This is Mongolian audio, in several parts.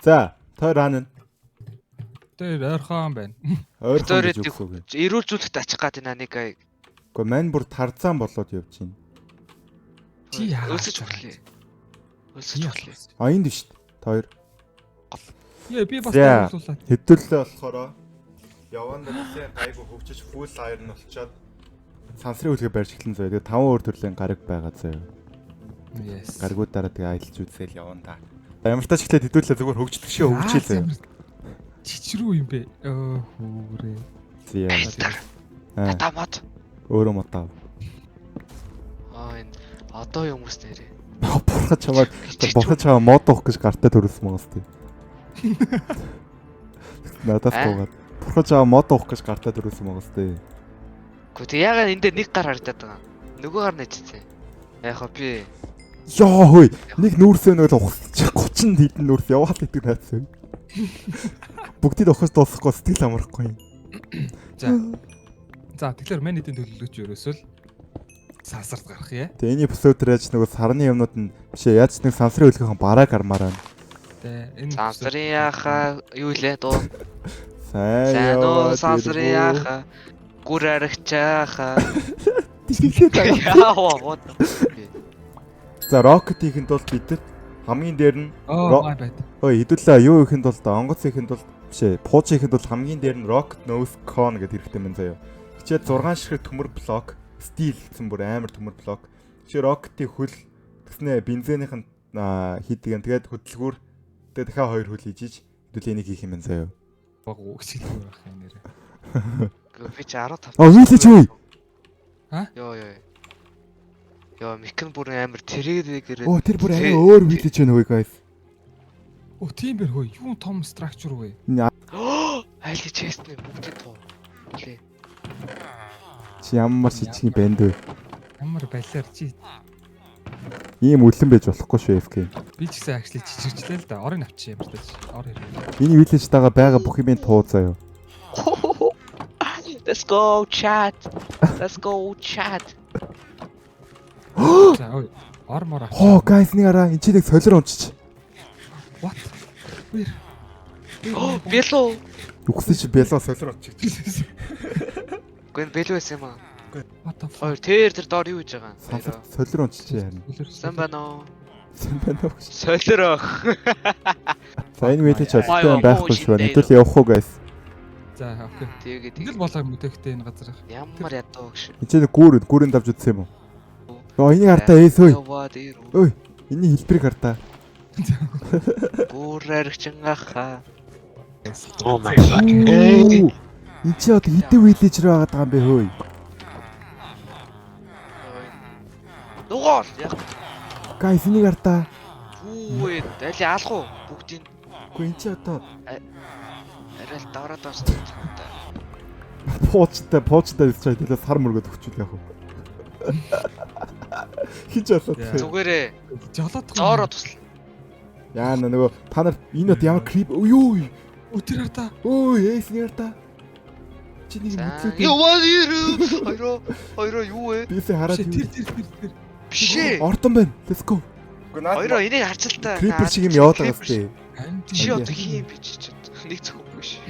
За, тойр хаана? Тэр ойрхон байна. Ойрхон гэж үгсүү. Эрүүл зүйлд ачих гад энэ нэг аяг. Гэхдээ мань бүр тарцаан болоод явж байна. Чи яа? Өсөж өглөө. Өсөж өглөө. А энд биш. Тойр. Яа би бас За. тайлбарлуулаад. Хэдүүлээ болохоор яванда гэсэн гайгүй хөвчөж full iron болчоод сансрын үлгээ барьж эхлэн зөө. Тэгээ 5 өөр төрлийн гариг байгаа зөө. Yes. Гаригуудаараа тэгээ аялж үзээл явна да. Ямар ч тач ихлээр хэдүүлээ зүгээр хөгждөг шиг хөгжийлээ. Чичрүү юм бэ? Өө хүүрээ. Зя. Ата мод. Өөрөө мотав. Энэ одоо юм хүмүүс нэрээ. Бурхан чамаа мод уух гэж гартаа төрүүлсэн байгаа сте. Надаас гоогаад. Бурхан чамаа мод уух гэж гартаа төрүүлсэн байгаа сте. Гэхдээ тэг ягаад энэ дээр нэг гар харагдаад байгаа. Нөгөө гар нэжтэй. Яг хоо би. Яа хөөе. Нэг нүүрсөө нэг л ухсчих 30 хэдэн нүүрс яваад идэг наацсан. Бүгдийг ухаж дуусахгүй сэтгэл амархгүй юм. За тэгэхээр манайдын төлөвлөгөөч ерөөсөө л сансарт гарах яа. Тэгээ энэ эпизодрэж нөгөө сарны юмнууд нь бишээ яаж нэг сансрын хөлгөөн бараг гармаараа. Тэгээ энэ Сансрын яха юу лээ дуу. Сайн уу сансрын яха. Гүр аригчааха. Тэгэлээ Яа what. За рокетийнхэнд бол бидэд хамгийн дээр нь my bad. ой хэдүүлээ юу ихэнд бол онгоц ихэнд бол бишээ пууж ихэнд бол хамгийн дээр нь rocket nose cone гэдэг хэрэгтэй мэн заяа. Хичээд 6 ширхэг төмөр блок стил гэсэн бүр амар төмөр блок. Чи рокетийн хөл гэснээ бензинийх нь хийдэг юм. Тэгээд хөдөлгүүр тэгээд дахиад 2 хөл хийж хэдүүлээ энийг хийх юм байна заяа. Баг үгсэлгүй байх юм нэрээ. Би ч 15. Юу ч үгүй. Йоо. Яа, микэн бүр амар тэрэгээрээ. Оо тэр бүр амар өөр вилэж байна үгүй guys. Оо тийм бэр хөөе. Юу том structure вэ? Айл честний бүгдээ тоо. Лээ. Чи ямар шижиг бэнд вэ? Ямар балиар чи. Ийм үлэн байж болохгүй шүү FK. Би ч гэсэн actually чичирчлээ л да. Орыг авчи ямар тааж. Ор ирээ. Миний вилэж байгаа бүх юмын туу заяа. Let's go chat. Let's go chat. За ой. Ор мор авч. Хоо guys нэг араа энэ чи нэг солиор унчиж. What? Where? Бэло. Үхсэн чи бэло солиор унчиж. Гэн бэло байсан юм аа. What the fuck? Хоёр тэр доор юу хийж байгаа? Солиор унчиж яана. Сан байна уу? Сан байна уу? Солиро. За энэ вилэж олтой байхгүй шүү. Хэдүүл явах уу guys. За окей. Тэгээд Тэгэл болоо мэдээхтэй энэ газар. ямар ядуу гэж. Энд чинь гүүрэнд давж үзсэн юм уу? Оо энийг хартаа ээс ой. Ой, энэ хэлбэрийг хартаа. Гүүр аригчингаха. Oh my god. Энд чи одоо хэдэн вилэж рүү байгаа юм бэ хөөе? Дугаар яг. Guys энийг хартаа. Үгүй дали алах уу бүгдийг. Үгүй энд чи одоо арай л давраад байна. пуучтай хэлж байгаа сар мөргөд өгчүүл яах вэ? Хич болоо. Зүгээрээ Жолоод доороо тусал. Яа нөгөө та нар энэ од ямар крип юу өтер хартаа. ой эс нэрта чи нэг мэдлээ Ёо хоёроо юу вэ? бисээ хараад Тэр. Бишээ. ордон байна let's go Хоёроо энийг харж л та. крипер шиг юм яваад байгаа сте Чи одоо хий юм би чи нэг зөвхөн биш.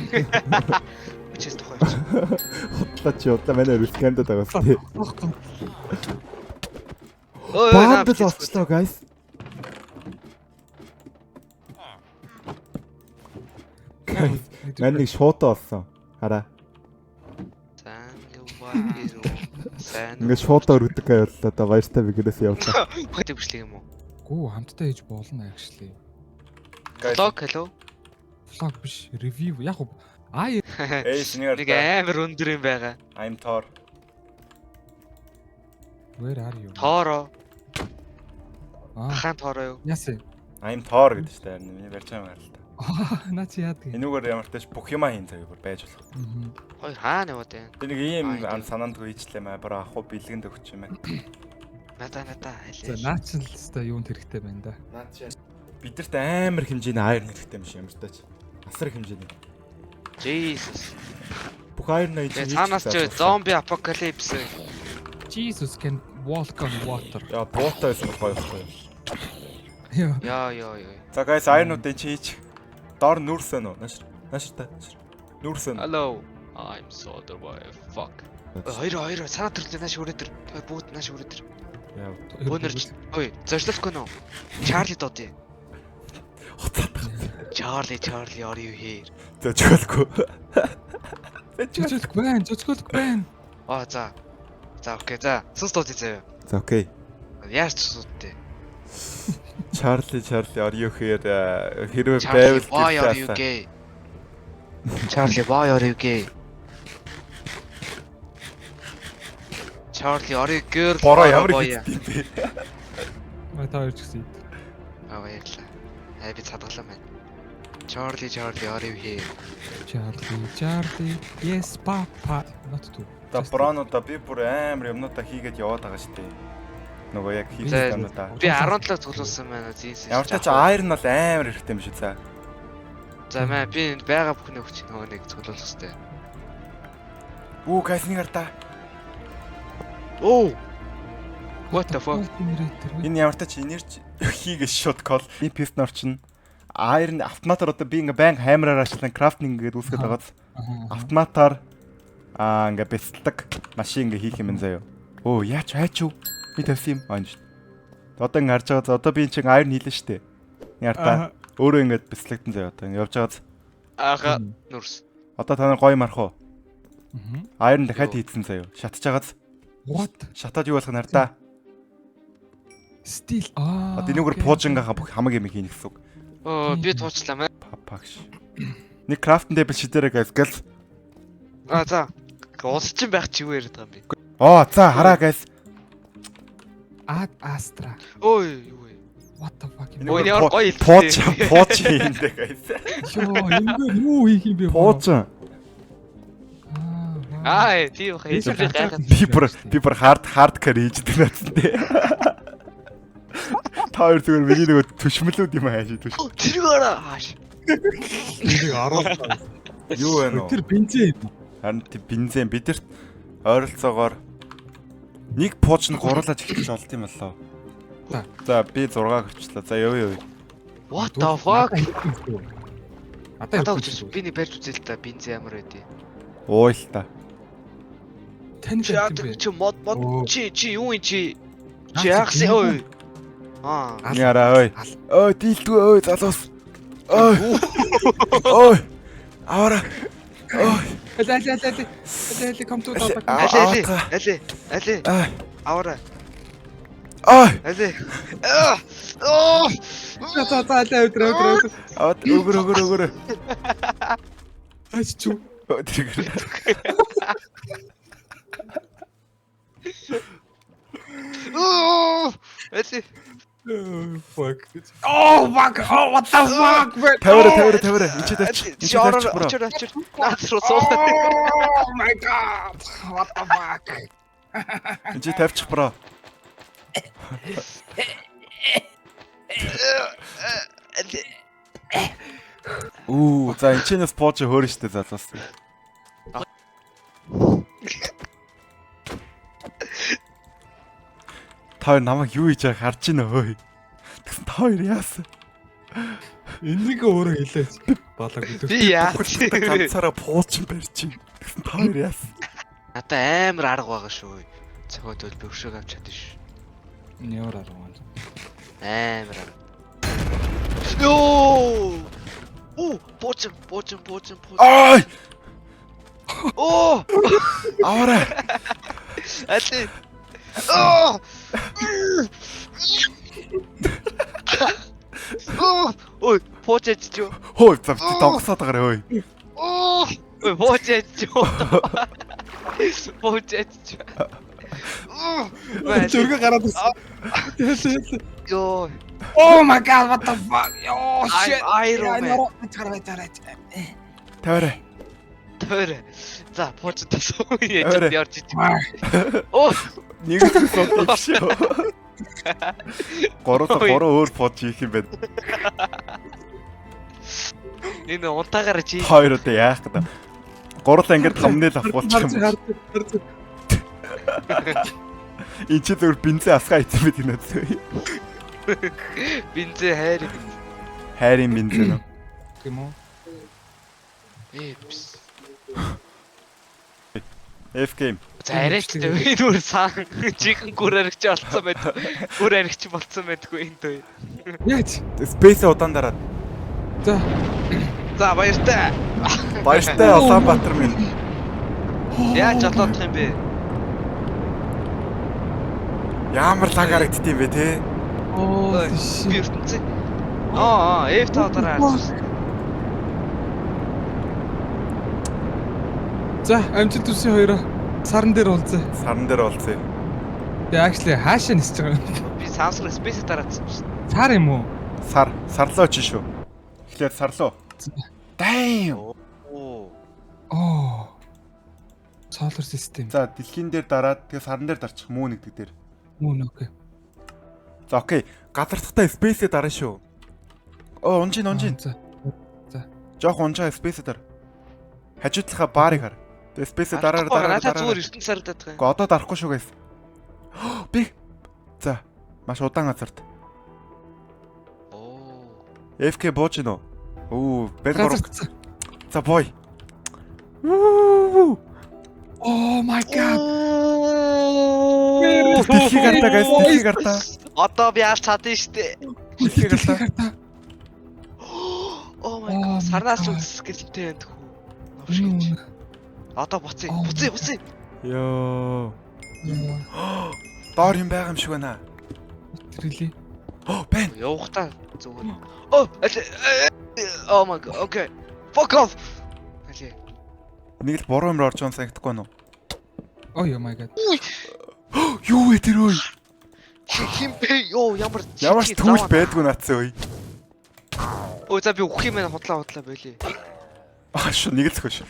Бичээс тохой. хотлоо чи удаа манай рискэнд байгаа сте Ой банд л олчлоо guys мань нэг шуудаа олсон хараа Сайн. ингээд шуудаа өргөдөг байлаа да баяртай бигээс явлаа Хөт бичлэг юм уу? Гүү хамтдаа хийж болно actually. Влог hello. Vlog биш, review. Яг уу. Аа Нэг амар өндөр юм байгаа. I'm Thor where are you? Тоороо. Аа Хаан тоороо юу? яасан. I'm Thor гэдэг чинь тань миний барьж байгаа юм л та Наа чи яадаг. энүүгээр ямар ч тааш бүх юм хийн цагаар байж болох Хоёр хаана яваад байна? би нэг ийм санаандгүй хийчлээ маа бүр ах уу бэлгэнд өгч юм байна Надаа За айлээ. наа чи л өстой юунд хэрэгтэй байна да. бидэрт амар хэмжээний айрн хэрэгтэй юм шиг ямар ч тааш асар хэмжээний Jesus. бүх айрн аяж Цаанаас ч зомби апокалипс. Jesus can walk on water. яа буутай байсан гоё байхгүй Яа. Яа. за guys айрнуудын чи хийч Доор нүүрсэн үү? Нааширтай. Нүүрсэн. Hello. I'm so otherwise. Fuck. Хоёр санаа төрлөө нааш өрөөдөр. Бүгд нааш өрөөдөр. Яа. Бөөнөрч. Ой, зорчлохгүй нөө. Чарли дуудъя. Charlie, are you here? Зөчгөлгүй. Зөцгөлөг байна. За. За окей. За, цус дуудъя заяа. За окей. Яаж цусуудтэй? Charlie, are you here? Хэрвээ Charlie, байвал why are you gay? Charlie, why are you gay? Charlie, are you girl? Бороо ямар хийдэй бэ? Та хоёр ч гэсэн. Баярлаа. Би цадгалаа байна. Charlie, are you here? Charlie. Yes, papa. Not too. Та броноо би бүр амар юмнуудаа хийгээд яваад байгаа шүү дээ. Нөгөө яг хийх юмнуудаа. Би 17 цуглуулсан байна. Зинс. Ямар ч тач iron бол амар хэрэгтэй юм шиг за. За маа би энд байгаа бүхний хүч нөгөө нэг цуглуулах хэрэгтэй. Кайсны гартаа. Oh. What the fuck? Энэ ямар тач энерги хийгээд шот кол. Би пистон орчин. Iron автоматар одоо би ингээ байн хаймраар ачлан крафтинг гэдэг үүсгэж байгааз. Автоматар ингээ бэлтдэг машин ингээ хийх юм заяа. Яач хайч юу? Би тавьсан юм аанч. Одоо ингээ харж байгаа. Одоо би энэ чинь iron хийлээ штэ. Ярта. Өөрөө ингээ бэлтлэгдэн заяа. Одоо ингээ явж байгааз. Ага нүрс. Одоо та нар гоё марах уу? Iron дахиад хийцэн заяа. Шатж байгааз. What? Шатаад юу болох нь хардаа. Стил. Одоо энэгээр пуужингаа хамаг юм хийнэ гэсэн үг. Би туучлаа маа. Папагш. Нэг крафтн дэбл шидэрэг гэл. За. Улс чинь байх чи юу яриад байгаа юм бэ? За хараа гайс. Астра. Ой. What the fuck? Ой ямар гоё хэлсэн. Пууж хийндэ гайс. Энэгээр юу хийх юм бэ? Пууж. Тийм хэлсэн гайхаад. Би бүр хард кар хийждэг надсан дээ. Та хоёр зүгээр миний нөгөө төшмөлүүд юм хааш төш. Тэр хааш. Энийг 10. Юу вэ нөө? Тэр бензин. Харин тийм бензин бидэрт ойролцоогоор нэг пууч нь гурлаж эхэлж олд юм болоо. За би 6 гэрчлээ. За ёо. What the fuck? Одоо би нэг барьж үзээ л та бензин ямар байдیں۔ Ой л та. Тань чи мод чи юу юм чи? Чи яахсан ой. Яра ой. Дийлдгүй ой залуус. Ой. Авара. Аль come to the Али. Авара. Али. Өгөр. Аач чүү. Али. Fuck. What the fuck? Тавира. Энд тавьчих. Очор. Наацруу суугаад. Oh my god. What the fuck? Энд тавьчих бро. За энэ чинээс пууж хөөрн штэ залуус. Та намайг юу хийж байгааг харж байна өөй. Тэгсэн та хоёр яасан? Энийг өөрөө хэлээч. Балаагүй. Би яа. Ганцаараа пууж барьж байна. Тэгсэн та хоёр яасан? Надаа амар арга байгаа шүү. Цогод бол би өшөөг авч чадсан шүү. Ямар арга вэ? Амар арга. Йоо! Пууч. Ай! Авара. Али. Ой, пуучаач юу? Хөөе, догсоод байгаа ой. Ой, пуучаач юу? Зүрхээ гараад ирсэн. Йоо. Oh my god, what the fuck? Yo shit. Iron Man. Тавира. За, пуучаатай суу яаж явж ич. Нэг сууд ившээ. Гурав өөр пууд хийх юм байна. Энэ унтаагаар чи. Хоёр удаа яах гэдэг. Гурлаа ингээд хамнэл авахулчих юм. Энд чи зөв бензин асгаа ийцэн мэт гинэ. Бензин хайр. Хайрын бензин үү? юм уу? Бс. F game. За арайч дээ энэ бүр сан чихэн гүр аригч болцсон байд. Гүр аригч болцсон байдгүй энэ дөө. Яаж? Space удаан дараад. За. За баяртай. Баяртай Улаанбаатар минь. Яаж жолоодох юм бэ? Ямар лаг харагддсан бэ те? Оо Би shit. ертөнцөө. F таадаараа. За, амжилт төсөө хоёроо сарн дээр уулзъя. Сарн дээр болцъё. Тэгээ actually хаашаа нисэж байгаа юм? Би сансар спейс дараацсан шүү дээ. Сар юм уу? Сарлоо чи шүү. Эхлээд сарлоо. Damn. Оо. Оо. Solar system. За дэлхийн дээр дараад тэгээ сарн дээр дарчих муу нэгдэг дээр. Мөн окей. За окей. Гадартахтаа space-ээ дараа шүү. Унжин. За. Жох унжаа space-ээ дараа. Хажуудлахаа баарыг хар. Тэгээ space-ээ дараа. Надад зүгээр ертөнц сардаад байгаа. Гэхдээ одоо дарахгүй шүү guys. Би. За. Маш удаан газарт. Оо. FK бууж гинөө. Бэлгор. Газар. За бой. Вуу. Oh my god. Дэлхийг гартаа guys, дэлхийг гартаа. Одоо би яаж чадсан штэ. Дэлхийг гартаа. Oh my god. Сарнаас үсэх гэлтэй энэ хүү. Новшиж. Одоо буцъя. Ёо. Доор юм байгаа юм шиг байна. Really? Бэн. Явахтаа зүгээр. Oh my god. Okay. Fuck off. Алий. Нэг л буруу юм орж байгаа санагдахгүй нөө. Oh my god. Юу вэ тэр ой? Хим бэ? Йоо ямар Ямар ч түүл байдгүй наацсан ой. За би өгөх юм байна худлаа болий. Шүү нэг л зөхөш.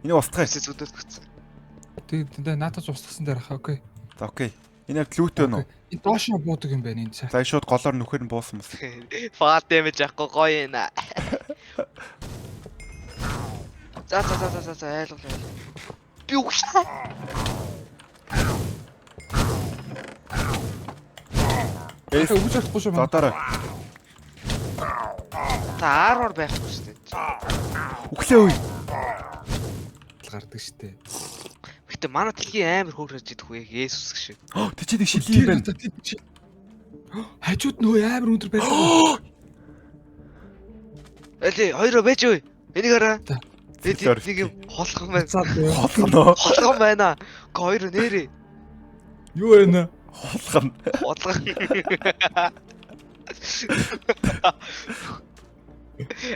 Энэ устгай. Зүдээс гүцсэн. Тэгээ наатаж устгасан дээр хаа окей. За окей. Энэ лут байна уу? Энэ доошоо буудаг юм байна энэ цаа. За шууд голоор нүхээр нь буусан мөс. Фаа дэмэж авахгүй гоё юм аа. За ойлголоо. Би өгш. Эсэ үгүй болохгүй шүү. Додорой. За 10-аар байхгүй шүү дээ. Өглөө ой. Гардаг штэ. Гэтэ манай дэлхийн амар хөөрж идэх үе Есүс шиг. Тэ чи нэг шилэн юм байна. Хажууд нөө амар өндөр байсан. Алий хоёроо байж ой. Энийг хараа. Тэгэхээр Нэг юм холхон байна. холгоно. Холхон байна. Хоёр нэрээ. Юу вэ? Холгоно. Холхон.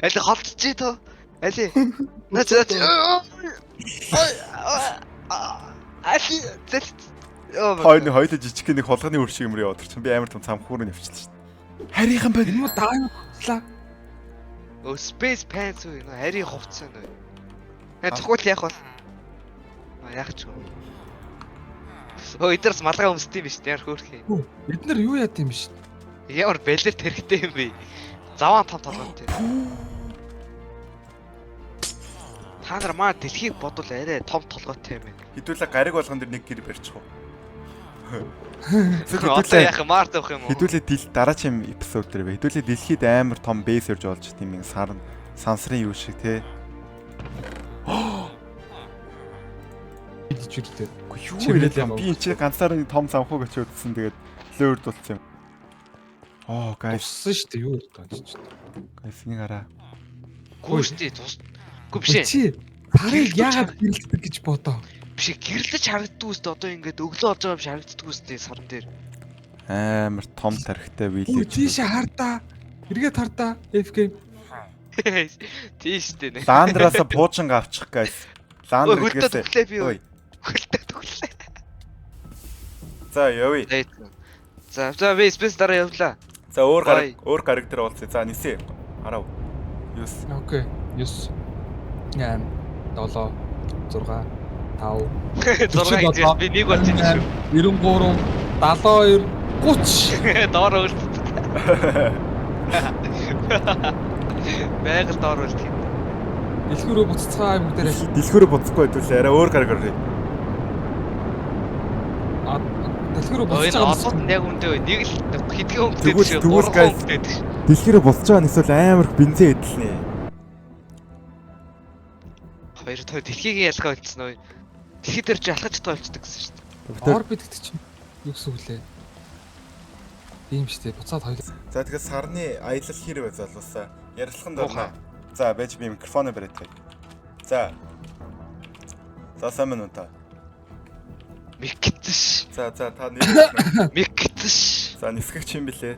Алий холдчихъя тоо. Алий. Наач. Алий. Хоёрын хоёулаа жижиг нэг холгоны үр шиг юм яваад ирчихсан. Би амар том цамхуур нь явчихлаа шүү дээ. Харийнхан байна. Энэ муу даам хутлаа. Space pants үү? Харийн хувцас нэ. Тэгвэл яах вэ? Яах ч юм. Эдэрс малгай өмсдөг юм биш ямар хөөрх юм. Бид нар юу яд юм биш. Ямар бэлэрт хэрэгтэй юм бэ? Заваан том толгойтой. Та нар маа дэлхийг бодвол арай том толгойтой юм байна. Хэдүүлээ гариг болгон дэр нэг гэр барьчих уу? Одоо яах Март авах юм уу? Хэдүүлээ дараагийн эпизод дээр вэ? Хэдүүлээ дэлхийд амар том бейс ирж болж тийм юм сансрын юу шиг те. Бидчүүдтэй. Юу яриад юм? Би энэ чи ганцаар нэг том самхууг очиодсэн тэгээд лөөрд болцсон юм. Guys. Туссан штэ юу гэдэг юм чи. Guys нэг хараа. Гүүштэй тус. Гүвшээ. Чи харыг яагаад гэрэлтдэг гэж бодоо. Биш гэрлэж харагддаг үстэ одоо ингээд өглөө олж байгаа юм шиг харагддаг үстэ сарн дээр. Амар том тархитай Өө вилэж. тийшээ хардаа. Эргээд хардаа. FK. Тийш дээ. Ландраас пуужин авчих guys. Ландр Хөлтөд гэхээс. өглөө би юу? Хөлтөд өглөө. За явъя. За би спейс дараа явлаа. За өөр гариг дээр уулзъя. За нисээ. Харав. Юус. Окей. 9 8 7 6 5 6 гэж би нэг болж байна шүү. 93 72 30 Доор үлдсэн. Байгаль доор үлдэх юм. дэлгүүрөө буцацгаа юм дээр Дэлгүүрөө буцахгүй хэдүүлээ арай өөр гариг оръё. дэлгүүрөө Энэ буцацгаа одод нь яг үндэ нэг л хэдхэн хүн Тэгвэл guys. гэдэг. Дэлхийрээ босч байгаа нь эсвэл амар их бензин эдэлнэ. Хоёр дэлхийг ялгаа болцсон уу? Дэлхий дээр чи алхаж чадгаа болцдог гэсэн шүү дээ. Тэгэхээр Орбит гэдэг чинь юу гэсэн үг лээ? Тийм шүү дээ. Буцаад хоёул. за тэгэхээр сарны аялал хэрэг залуусаа ярилцлаганд Муухай. орно. За байж би микрофоно бариад. За. За сайн мэн уу та. Миктэш. За та нэр. Миктэш. За нисгэгч юм блэ?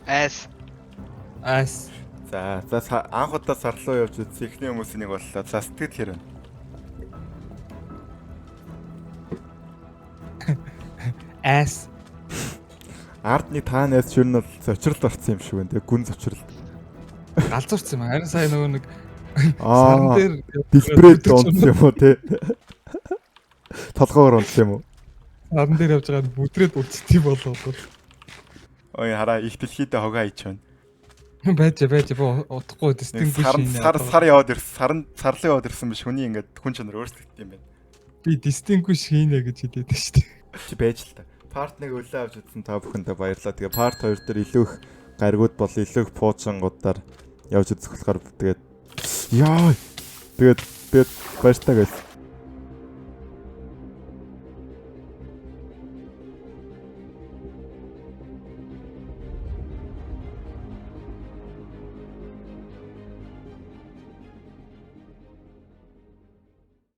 Айс. Ас. За анх удаа сар руу явж үзсэн ихний хүмүүсийн нэг боллоо. За сэтгэл хэрэг. Ас. Ардны таанаас шүр нь бол зочрол орсон юм шиг байна. Тэгээ гүн зочрол. Галзуурсан юм. Харин сая нөгөө нэг Аа. дээр Дилбрээд онцсон юм уу те? Толгоор онцсон юм уу? саран дээр явж байгаа бүдрээд үлдсэв болоо. Ой хараа их дэлхийдээ хогоо ич байна. Байж утахгүй дистингвиш Сар яваад ирсэн. Сарлын яваад ирсэн биш хүний ингээд хүн чанар өөрсдөлт юм байна. би дистингвиш хийнэ гэж хэлээд байна шүү дээ. Чи байж л та. Part 1 өглөө авч үзсэн та бүхэндээ баярлалаа. Тэгээ part 2 дээр илүү их гаригуд бол илүү их пуучингуудаар явж үзэх болохоор тэгээд яа. Тэгээд баяртай guys.